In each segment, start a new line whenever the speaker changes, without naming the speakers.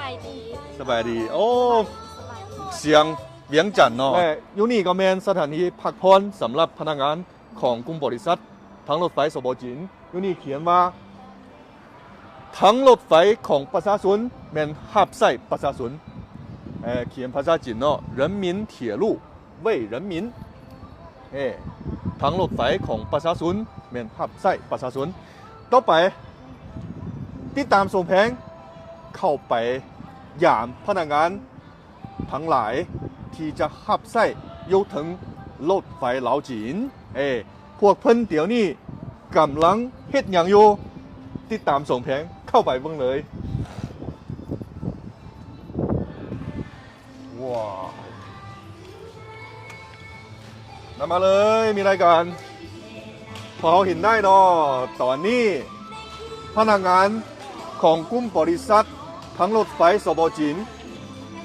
ายดี
สบายดีโอ้เสียงเวียงจันทน์เนาะและยูนี่ก็เป็นสถานีพักผ่อนสำหรับพนักงานของกลุ่มบริษัททั้งรถไฟสบจินยูนี่เขียนว่าทั้งรถไฟของประชาชนเป็นหับใส่ประชาชนเขียนภาษาจีนเนาะ人民铁路为人民ทั้งรถไฟของประชาชนเป็นหับใส่ประชาชนต่อไปติดตามส่งแผงเข้าไปยามพนักงานทั้งหลายที่จะหับใส่ยกถึงรถไฟเหลาจีนพวกเพิ่นเดี๋ยวนี้กำลังเฮ็ดอย่างอยู่ติดตามส่งแผงเข้าไปเบิ่งเลยว้าวนำมาเลยมีรายการพอเห็นได้เนาะตอนนี้พนักงานของกลุ่มบริษัททั้งรถไฟสบจิน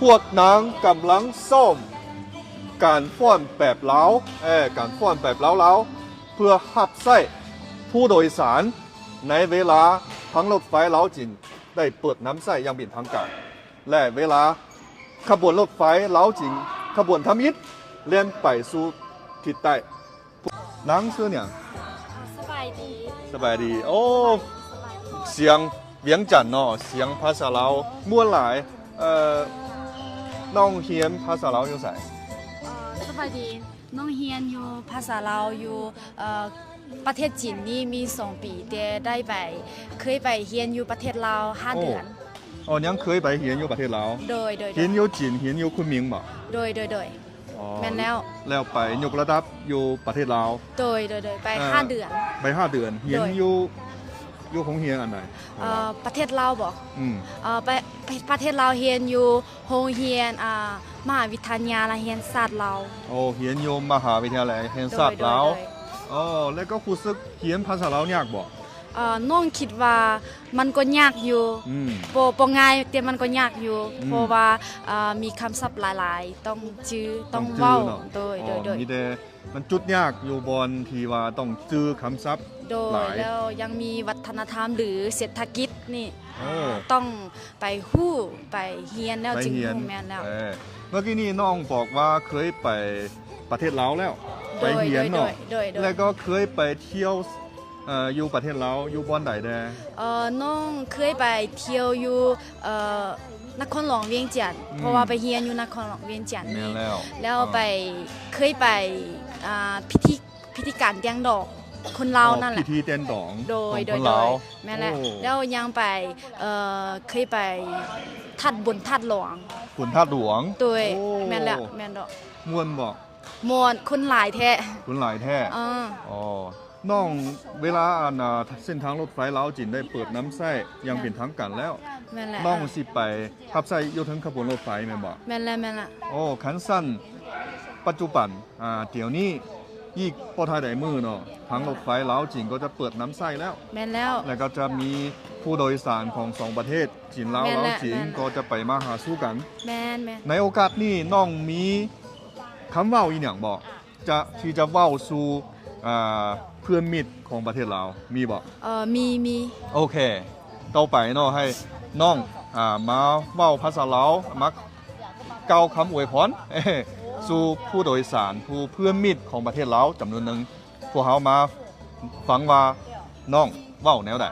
พวกนางกำลังซ่อมการฟ้อนแบบเล้าการฟ้อนแบบเล้าเพื่อหับใส่ผู้โดยสารในเวลาทั้งรถไฟเล้าจินได้เปิดน้ำใส่อย่างเป็นทางการและเวลาขบวนรถไฟเล้าจินขบวนทมิตรเลี้ยนไปสู่ทิศใต้นางชื่อเนี่ย
สบายดี
สบายดีโอ้เสียงเวียงจันทน์เนาะเสียงภาษาลาวม่วนหลายน้องเฮียนภาษาลาวอยู่ไส
สบายดีน้องเฮียนอยู่ภาษาลาวอยู่ประเทศจีนนี่มี2 ปีแต่ได้ไปเคยไปเฮียนอยู่ประเทศลาว5 เดือน
อ๋อยังเคยไปเฮียนอยู่ประเทศลาว
โดย
เฮียนอยู่จีนเฮียนอยู่คุนมิงบ่
โดยแม่นแล้ว
ไปยกระดับอยู่ประเทศลาว
โดยไป5 เดือน
ไป5 เดือนเฮียนอยู่ของเฮียนอันไหน
ประเทศลาวบ่ไปประเทศลาวเฮียนอยู่โรงเรียนมหาวิทยาลัยแห่งชาติลาว
โอ้เฮียนอยู่มหาวิทยาลัยแห่งชาติลาวอ๋อแล้วก็รู้สึกเฮียนภาษาลาวยากบ่
น้องคิดว่ามันก็ยากอยู่บ่ง่ายแต่มันก็ยากอยู่เพราะว่ามีคำศัพท์หลายๆต้องจื้อต้องเว้าโดย
มีแต่มันจุดยากอยู่บนที่ว่าต้องจื้อคำศัพท์
หลายแล้วยังมีวัฒนธรรมหรือเศรษฐกิจนี่ต้องไปฮู้ไปเรียนแล้วจึงฮู้แม่นแล้ว
เมื่อกี้นี่น้องบอกว่าเคยไปประเทศลาวแล้วไปเรียนเนาะแล้วก็เคยไปเที่ยวอยู่ประเทศลาวอยู่บ่อนใดแด
น้องเคยไปเที่ยวอยู่นครหลวงเวียงจันทน์เพราะว่าไปเรียนอยู่นครหลวงเวียงจันทน์นี่แล้วไปเคยไปพิธีการเตียงดอกคนลาวนั่นแหละ
พิธีเตียงดอก
โดยแม่นแหละแล้วยังไปเคยไปทัดบุญทัดหลวง
บุญทัดหลวง
โดยแม่นแหละแม่นดอก
ม่วนบ่
ม่วนคนหลายแท้
คนหลายแท้อ๋อน้องเวลาเส้นทางรถไฟลาวจีนได้เปิดน้ำใส้ยังเป็นทางการแล้วน้องสิไปขับใส่อยู่ถึงขบวนรถไฟแม่นบ่
แม่นแล้ว
โอ้คันสั้นปัจจุบันเดี๋ยวนี้อีกพอท้ายได้มือเนาะทางรถไฟลาวจีนก็จะเปิดน้ำใส้แล้ว
แม่นแล้ว
ก็จะมีผู้โดยสารของ2ประเทศจีนลาวจีนก็จะไปมาหาสู้กัน
แม่น
ในโอกาสนี้น้องมีคำเว้าอีหยังบ่ที่จะเว้าสู่เพื่อนมิตรของประเทศลาวมีบ่
มี
โอเคต่อไปเนาะให้น้องมาเว้าภาษาลาวมาเกล่าวคำอวยพรสู่ผู้โดยสารผู้เพื่อนมิตรของประเทศลาวจำนวนหนึ่งพวกเขามาฟังว่าน้องเว้าแนวใด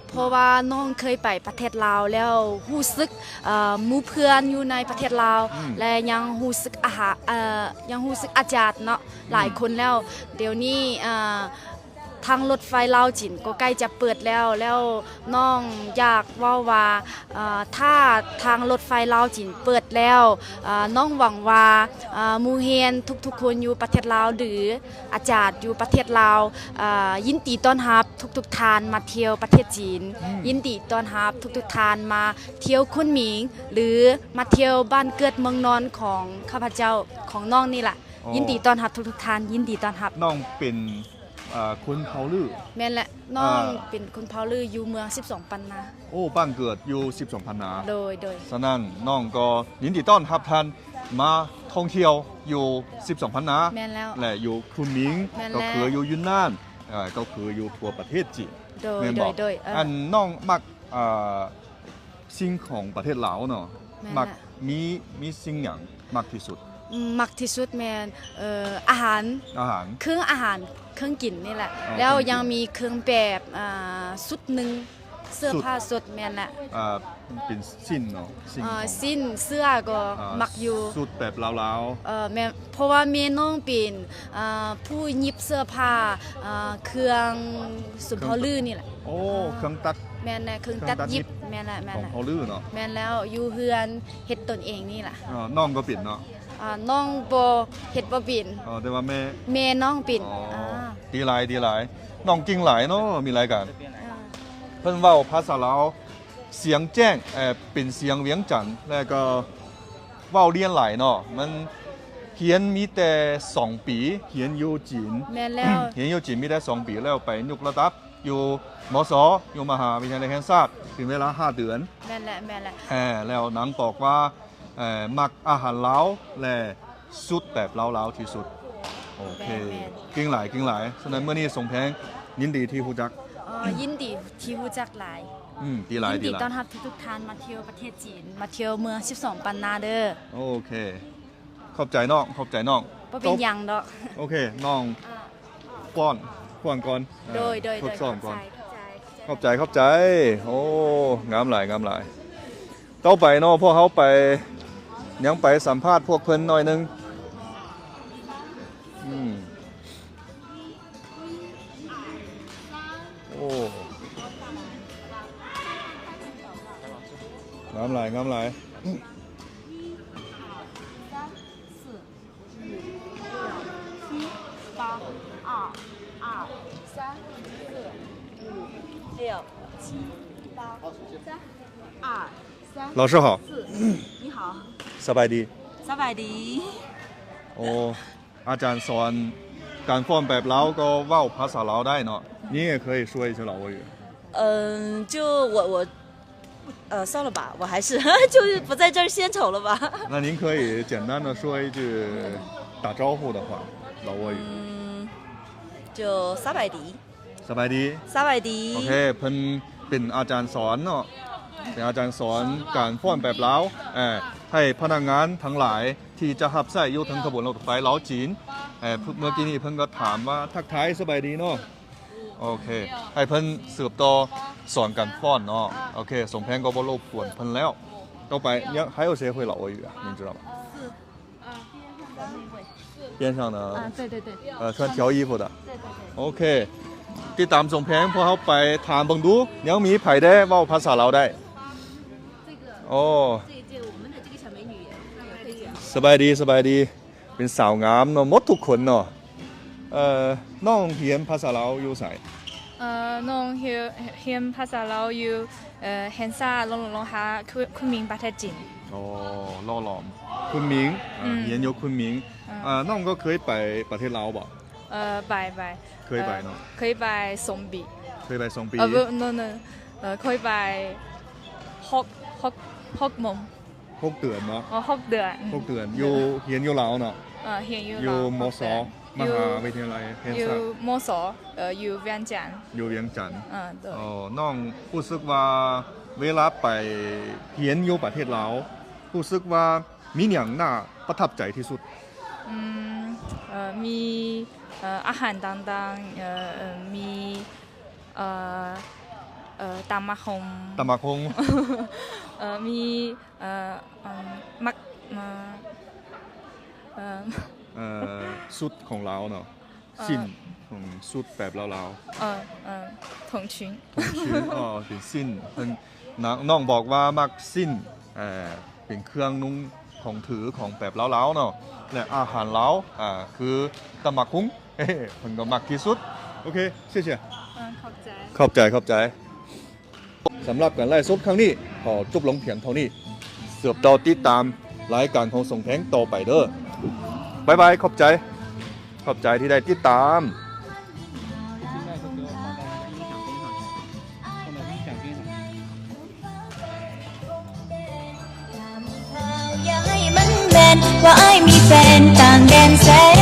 เพราะว่าน้องเคยไปประเทศลาวแล้วรู้สึกหมู่เพื่อนอยู่ในประเทศลาวและยังรู้สึกอาจารย์เนาะหลายคนแล้วเดี๋ยวนี้ทางรถไฟลาวจีนก็ใกล้จะเปิดแล้วน้องอยากว่าถ้าทางรถไฟลาวจีนเปิดแล้วน้องหวังว่าหมู่เรียนทุกๆคนอยู่ประเทศลาวหรืออาจารย์อยู่ประเทศลาวยินดีต้อนรับทุกๆท่านมาเที่ยวประเทศจีนยินดีต้อนรับทุกๆท่านมาเที่ยวคุนหมิงหรือมาเที่ยวบ้านเกิดเมืองนอนของข้าพเจ้าของน้องนี่แหละยินดีต้อนรับทุกๆท่านยินดีต้อนรับ
น้องเป็นคนเผาลือ
แม่นแหละน้องเป็นคนเผาลืออยู่เมือง12 ปันนา
โอ้บ้านเกิดอยู่12 ปันนา
โดย
ฉะนั้นน้องก็ยินดีต้อนรับท่านมาท่องเที่ยวอยู่12 ปันนา
แม่นแล้ว
และอยู่คุนมิงก็คืออยู่ยุนนานก็คืออยู่ทั่วประเทศจีน
โดย
อันน้องมัก สิ่งของประเทศลาวเนาะ
แม่น
มัก
น่ะ
มีสิ่งหยังมักที่สุด
มักที่สุดแม่นอาหาร
อาหาร
เครื่องอาหารเครื่องกินนี่แหละ
อ๋อ
แล้ว
เครื่องกิน
ยังมีเครื่องแบบสุดหนึ่งเสื้อ
สุด
ผ้าสดแม่นแหละ
เป็นสิ้นเนาะสิ่งของ
สิ้นเสื้อก็ มักอยู่
สุดแบบลาว
แม่เพราะว่าแม่น้องเป็นผู้หยิบเสื้อผ้าเครื่องสุนทรลือนี่แหละ
ๆโอ้เครื่องตัด
แม่นแหละเครื่อง
เครื่
ตั
อ
ด
งตัด
หยิบ
เย็บ
แม่นแหละแม่น
ของ
แหละ
เขาลือเนาะ
แม่นแล้วอยู่เฮือนเฮ็ดตนเองนี่แหละ
น้องก็ปิดเนาะ
น้องบ่เฮ็ดบ่เป็น
แต่ว่าแม่
แม่น้องเป็น
ดีหลายน้องกิ่งหลายเนาะมีรายการเพิ่นเว้าภาษาลาวเสียงแจ้งเป็นเสียงเวียงจันทน์แล้วก็เว้าเรียนหลายเนาะมันเรียนมีแต่2 ปีเรียนอยู่จีน
แม่นแล้ว
เรียนอยู่จีนมีได้2 ปีแล้วไปยกระดับอยู่มศอยู่มหาวิทยาลัยแห่งชาติเป็นเวลา5 เดือน
แม่นแหละแม่นแหละ
แล้วนางบอกว่ามักอาหารลาวและสุดแบบลาวๆที่สุดโอเคกิ่งหลายฉะนั้นเมื่อนี้ส่งแพงยินดีที่ฮู้จัก
ยินดีที่รู้จักหลาย
ดีหลาย
ยิน
ดี
ดี
หลาย
ต้อนรับทุกๆท่านมาเที่ยวประเทศจีน มาเที่ยวเมือง 12 ปันนาเด้อ
โอเคขอบใจน้องขอบใจน้อง
บ่เป็นหยังดอก
โอเคน้องป้อนก่อน
โดย
ทดสอบก่อน
เข้าใจ
ขอบใจโอ้งามหลายต่อไปเนาะพวกเขาไปยังไปสัมภาษณ์พวกเพิ่นหน่อยนึงโอ้งามหลาย老师好
你好，
สบายดี
สบายดี
โอ้อาจารย์สอนการฟ้อนแบบเราก็เว้าภาษาเราได้เนาะ你也可以说一些老挝语
就我算了吧，我还是就是不在这儿献丑了吧。
那您可以简单的说一句打招呼的话老挝语
就撒摆迪，
สบายดี
撒摆迪
โอเคเพิ่นเป็นอาจารย์สอนเนาะเป็นอาจารย์สอนการฟ้อนแบบเราให้พนักงานทั้งหลายที่จะหับใส่อยู่ทั้งขบวนรถไฟลาวจีนเมื่อกี้นี้เพิ่นก็ถามว่าทักทายสบายดีเนาะโอเคให้เพิ่นสืบต่อสอนการฟ้อนเนาะโอเคสมแพงก็บ่รบกวนเพิ่นแล้วต่อไปยัง还有谁会老挝语啊您知道吗边上的
对对对
穿条衣服的โอเคติดตามส่งเพลงพวกเขาไปถามเบังดูยังมีไผได้เว้าภาษาเราได้โอ้
我们的这个小美女她也会讲。
สบายดีเป็นสาวงามเนาะหมดทุกคนเนาะน้องเรียนภาษาเราอยู่ไส
น้องเฮียนภาษาเราอยู่เฮนซ่าลงหาคุณมิงประเทศจีน
โอ้ล่อหลอมคุณมิงเรียนอยู่คุณมิงน้องก็เคยไปประเทศลาวบ่
ไป
เคยไปเนาะ
เคยไปสมบี
เคยไป2 ปี
no เคยไปหกโมง
6 เดือนเนาะ
6 เดือน
6 เดือนอยู่เรียนอยู่ลาวเนาะ
เฮียนอยู่
อยู่มศม
อยู่
หาวิทยาลัยเฮน
อยู่
ซ่าม
ศอยู่เวียงจันทร์
อยู่เวียงจันทน์
对
น้องรู้สึกว่าเวลาไปเรียนอยู่ประเทศลาวรู้สึกว่ามีหยังน่าประทับใจที่สุด
มีอาหารต่างๆมีตำมะฮง
ตำบักฮง
มีมัก
สุดของเราเนาะสิ้นของสุดแบบลาว
ถงชิง
ๆของชิ้นเป็นสิ้นเพิ่นน้องบอกว่ามักสิ้นเป็นเครื่องนุ่งของถือของแบบลาวๆเนาะและอาหารลาวคือตำบักฮงเพิ่นก็มักที่สุดโอเคเชี่ย
ขอบใจ
ขอบใจสำหรับการไล่สดครั้งนี้ขอจบลงเพียงเท่านี้เสือบต่อติดตามรายการของส่งแพงต่อไปเด้อบายขอบใจที่ได้ติดตาม
现在都给我放在音响边上去，放到音响边上。
อย่าให้มันแมนว่าไอ้มีแฟนต่างแดนแสน